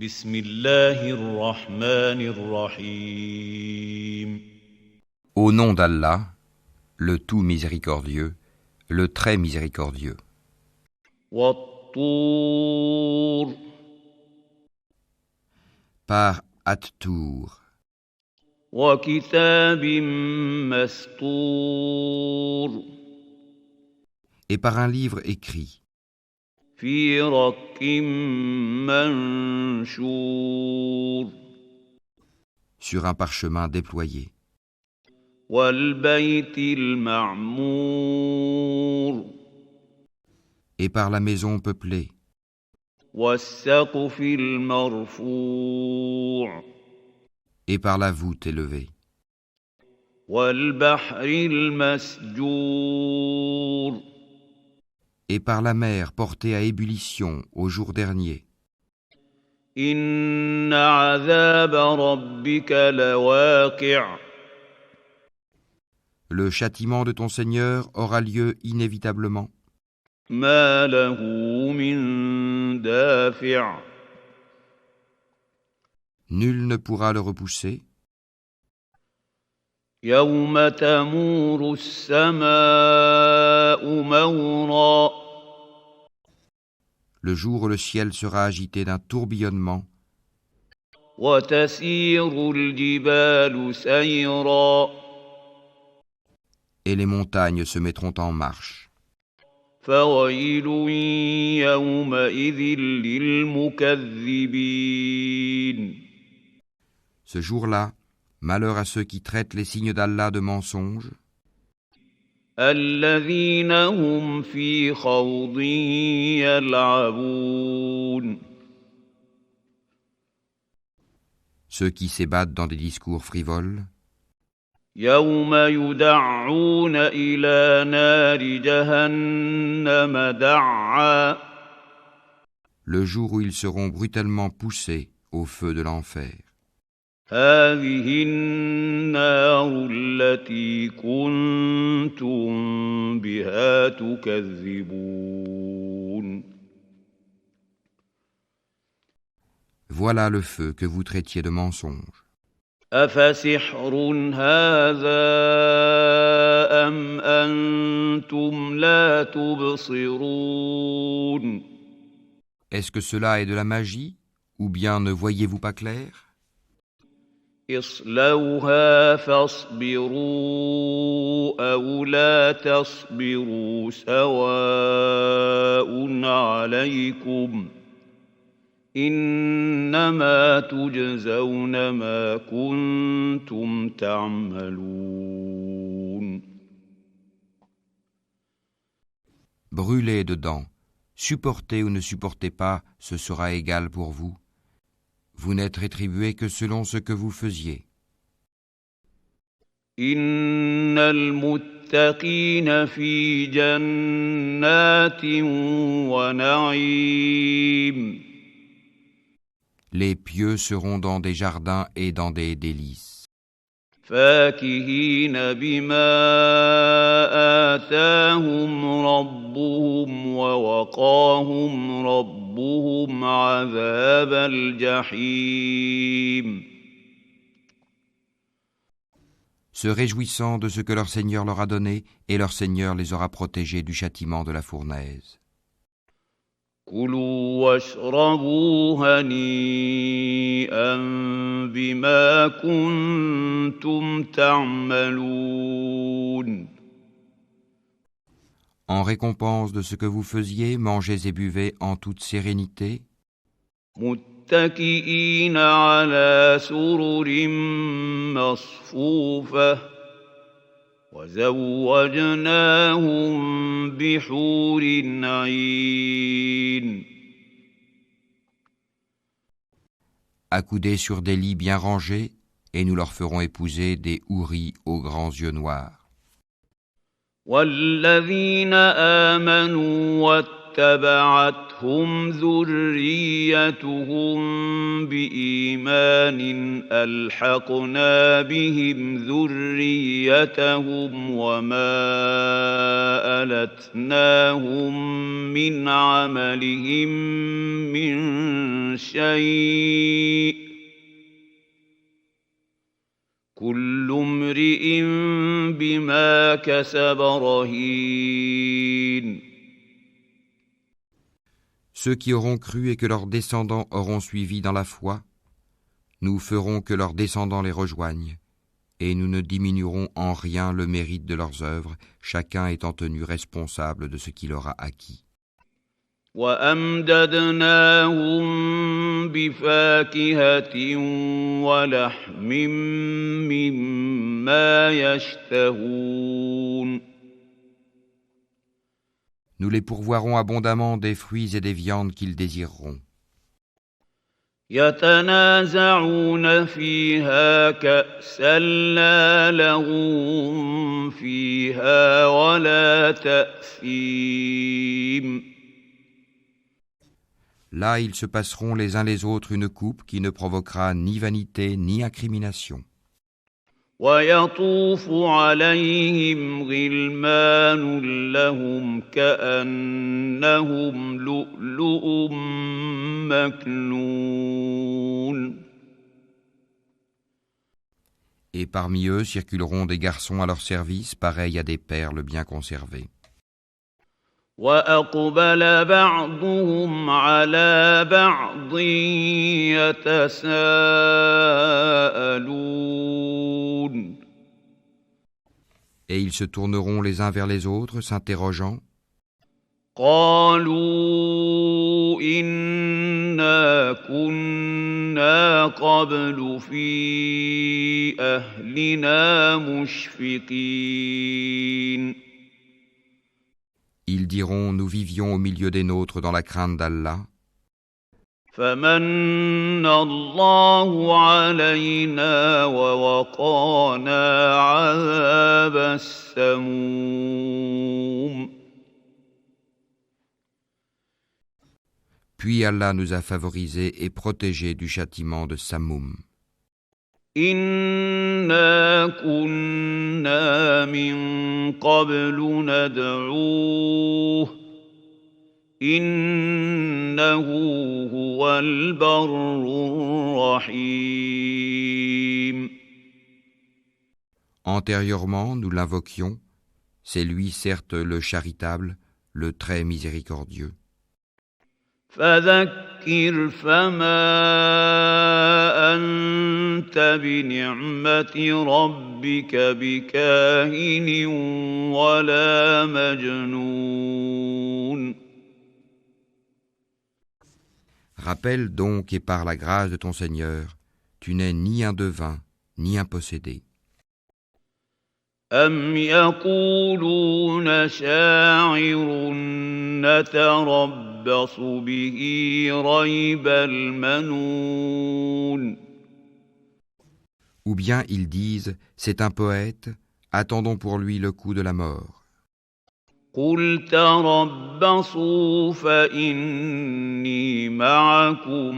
بسم الله الرحمن الرحيم. Au nom d'Allah, le tout miséricordieux, le très miséricordieux. والطور Par At-Tour, وكتاب مسطور et par un livre écrit, في رق منشور sur un parchemin déployé, والبيت المعمور et par la maison peuplée, والسقف المرفوع et par la voûte élevée, والبحر المسجور et par la mer portée à ébullition au jour dernier. إن عذاب ربك لواقع Le châtiment de ton Seigneur aura lieu inévitablement. ما له من دافع Nul ne pourra le repousser. يوم تمور السماء مورا Le jour où le ciel sera agité d'un tourbillonnement, وتسير الجبال سيرا et les montagnes se mettront en marche. فويل يومئذ للمكذبين Ce jour-là, malheur à ceux qui traitent les signes d'Allah de mensonges, الذين هم في خوض يلعبون ceux qui s'ébattent dans des discours frivoles, يوم يدعون إلى نار جهنم دعا le jour où ils seront brutalement poussés au feu de l'enfer. هذه النار التي كنتم بها تكذبون Voilà le feu que vous traitiez de mensonge. أفسحر هذا أم أنتم لا تبصرون Est-ce que cela est de la magie, ou bien ne voyez-vous pas clair? اصلوها فاصبروا أو لا تصبروا سواء عليكم إنما تجزون ما كنتم تعملون Brûlez dedans, supportez ou ne supportez pas, ce sera égal pour vous. Vous n'êtes rétribué que selon ce que vous faisiez. إن المتقين في جنات ونعيم Les pieux seront dans des jardins et dans des délices, فاكهين بما آتاهم ربهم ووقاهم ربهم عذاب الجحيم se réjouissant de ce que leur Seigneur leur a donné, et leur Seigneur les aura protégés du châtiment de la fournaise. كلوا واشربوا هنيئا بما كنتم تعملون En récompense de ce que vous faisiez, mangez et buvez en toute sérénité, متكئين على سرر مصفوفة وزوجناهم بحور عين accoudés sur des lits bien rangés, et nous leur ferons épouser des houris aux grands yeux noirs. والذين آمنوا واتبعتهم ذريتهم بإيمان ألحقنا بهم ذريتهم وما ألتناهم من عملهم من شيء كل امرئ بما كسب رهين. Ceux qui auront cru et que leurs descendants auront suivi dans la foi, nous ferons que leurs descendants les rejoignent, et nous ne diminuerons en rien le mérite de leurs œuvres, chacun étant tenu responsable de ce qu'il aura acquis. وَأَمْدَدْنَاهُمْ بِفَاكِهَةٍ وَلَحْمٍ مِّمَّا يَشْتَهُونَ. Nous les pourvoirons abondamment des fruits et des viandes qu'ils désireront. يَتَنَازَعُونَ فِيهَا كَأْسًا لَّا لَغْوٌ فِيهَا وَلَا تَأْثِيمٌ. Là, ils se passeront les uns les autres une coupe qui ne provoquera ni vanité ni incrimination. وَيَطُوفُ عَلَيْهِمْ غِلْمَانٌ لَّهُمْ كَأَنَّهُمْ لُؤْلُؤٌ مَّكْنُونٌ. Et parmi eux circuleront des garçons à leur service, pareils à des perles bien conservées. وَأَقْبَلَ بَعْضُهُمْ عَلَىٰ بَعْضٍ يَتَسَاءَلُونَ. Et ils se tourneront les uns vers les autres, s'interrogeant. قَالُوا إِنَّا كُنَّا قَبْلُ فِي أَهْلِنَا مُشْفِقِينَ. Ils diront, nous vivions au milieu des nôtres dans la crainte d'Allah. فَمَنَّ اللَّهُ عَلَيْنَا وَوَقَانَا عَذَابَ السَّمُومِ. Puis Allah nous a favorisés et protégés du châtiment de Samoum. إِنَّا كُنَّا مِن قَبْلُ نَدْعُوهُ إِنَّهُ هُوَ الْبَرُّ الرَّحِيمُ. Antérieurement, nous l'invoquions. C'est lui, certes, le charitable, le très miséricordieux. فَذَكِّرْ فَمَا أَنتَ بِنِعْمَةِ رَبِّكَ بِكَاهِنٍ وَلَا مَجْنُونٍ. Rappelle donc et par la grâce de ton Seigneur, tu n'es ni un devin, ni un possédé. أَمْ يَقُولُونَ شَاعِرٌ نَتَرَبَّصُ بِهِ رَيْبَ الْمَنُونِ. Ou bien ils disent, c'est un poète, attendons pour lui le coup de la mort. قُلْ تَرَبَّصُوا فَإِنِّي مَعَكُمْ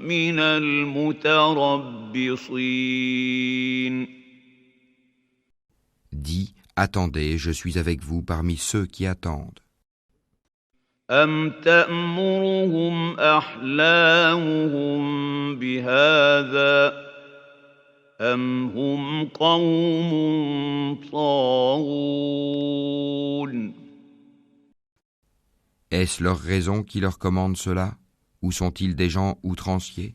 مِنَ الْمُتَرَبِّصِينَ. Dis, attendez, je suis avec vous parmi ceux qui attendent. أَمْ تَأْمُرُهُمْ أَحْلَامُهُمْ بِهَٰذَا أَمْ هُمْ قَوْمٌ طَاغُونَ. Est-ce leur raison qui leur commande cela, ou sont-ils des gens outranciers?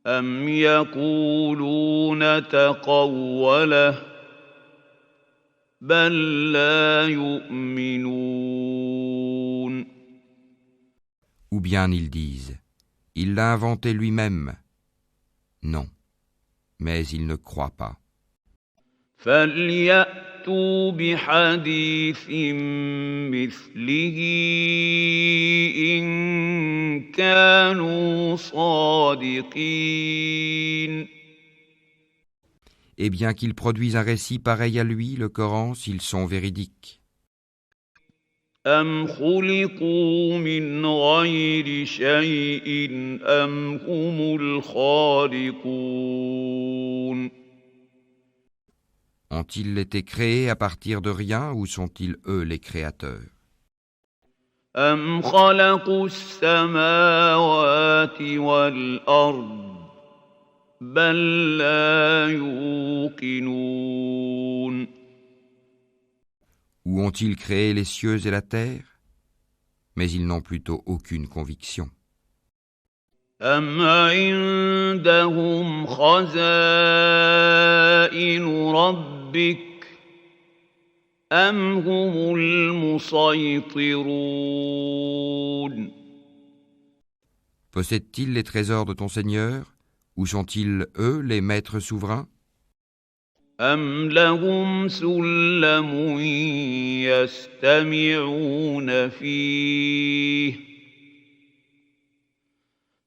أَمْ يَقُولُونَ تَقَوَّلَهُ بَل لَّا يُؤْمِنُونَ. Ou bien ils disent, il l'a inventé lui-même. Non, mais ils ne croient pas. فَلْيَأْتُوا بِحَدِيثٍ مِّثْلِهِ إِن كَانُوا صَادِقِينَ. Et bien qu'ils produisent un récit pareil à lui, le Coran, s'ils sont véridiques. أم خلقوا من غير شيء أم هم الخالقون Ont-ils été créés à partir de rien ou sont-ils eux les créateurs? أم خلقوا السماوات والأرض بل لا يوقنون Ou ont-ils créé les cieux et la terre? Mais ils n'ont plutôt aucune conviction. أم عندهم خزائن ربك أم هم المسيطرون Possèdent-ils les trésors de ton Seigneur? Ou sont-ils, eux, les maîtres souverains? أم لهم سلم يستمعون فيه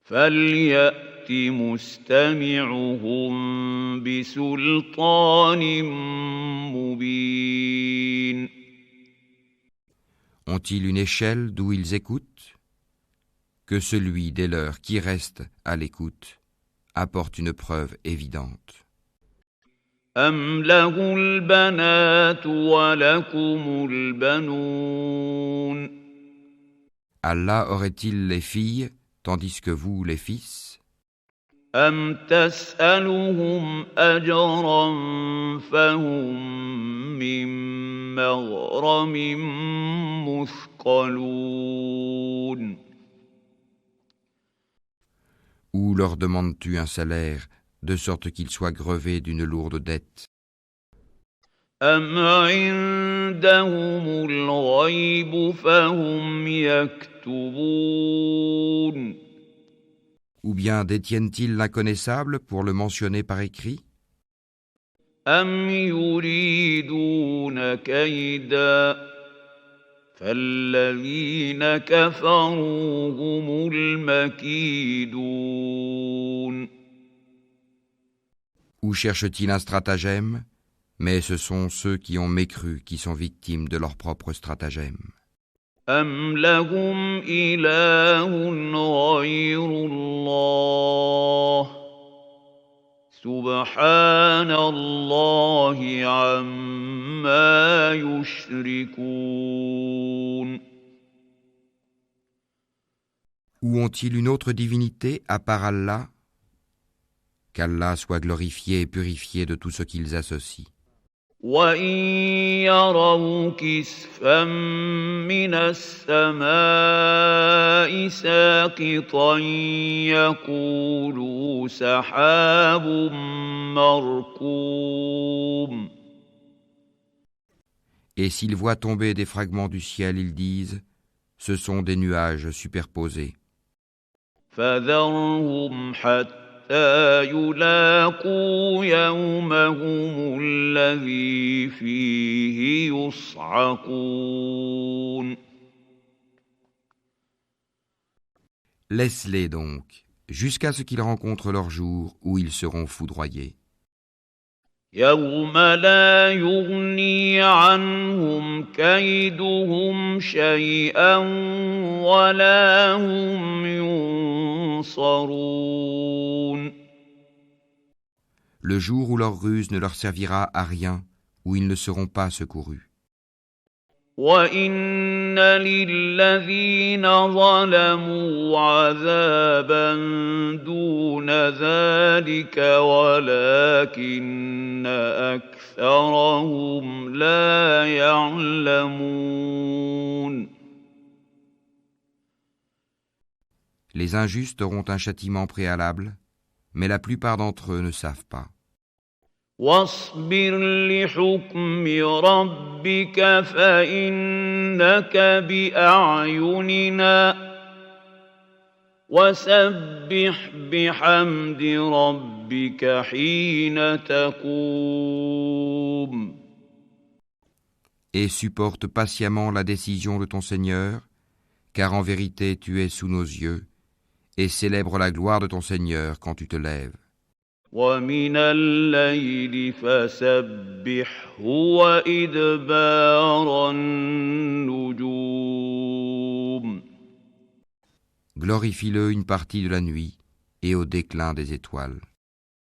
فليأت مستمعهم بسلطان مبين Ont-ils une échelle d'où ils écoutent? Que celui des leurs qui reste à l'écoute apporte une preuve évidente. أم له البنات ولكم البنون Allah aurait-il les filles, tandis que vous les fils? أم تسألهم أجرا فهم من مغرم مثقلون Ou leur demandes-tu un salaire, de sorte qu'ils soient grevés d'une lourde dette? أم عندهم الغيب فهم يكتبون Ou bien détiennent-ils l'inconnaissable pour le mentionner par écrit? أم يريدون كيدا فالذين كفروا هم المكيدون Ou cherchent-ils un stratagème? Mais ce sont ceux qui ont mécru qui sont victimes de leur propre stratagème. أم لهم إله غير الله سبحان الله عما يشركون Ou ont-ils une autre divinité à part Allah? Qu'Allah soit glorifié et purifié de tout ce qu'ils associent. وإن يروا كسفا من السماء ساقطا يقولوا سحاب مركوم Et s'ils voient tomber des fragments du ciel, ils disent, ce sont des nuages superposés. فذرهم حتى يلاقوا يومهم الذي فيه يصعقون Laisse-les donc, jusqu'à ce qu'ils rencontrent leur jour où ils seront foudroyés. يوم لا يغني عنهم كيدهم شيئا ولا هم ينصرون Le jour où leur ruse ne leur servira à rien, où ils ne seront pas secourus. وإن للذين ظلموا عذابا دون ذلك ولكن أكثرهم لا يعلمون Les injustes auront un châtiment préalable, mais la plupart d'entre eux ne savent pas. واصبر لحكم ربك فإنك بأعيننا وسبح بحمد ربك حين تقوم Et supporte patiemment la décision de ton Seigneur, car en vérité tu es sous nos yeux, et célèbre la gloire de ton Seigneur quand tu te lèves. ومن الليل فسبحه وإدبار النجوم Glorifie-le une partie de la nuit et au déclin des étoiles.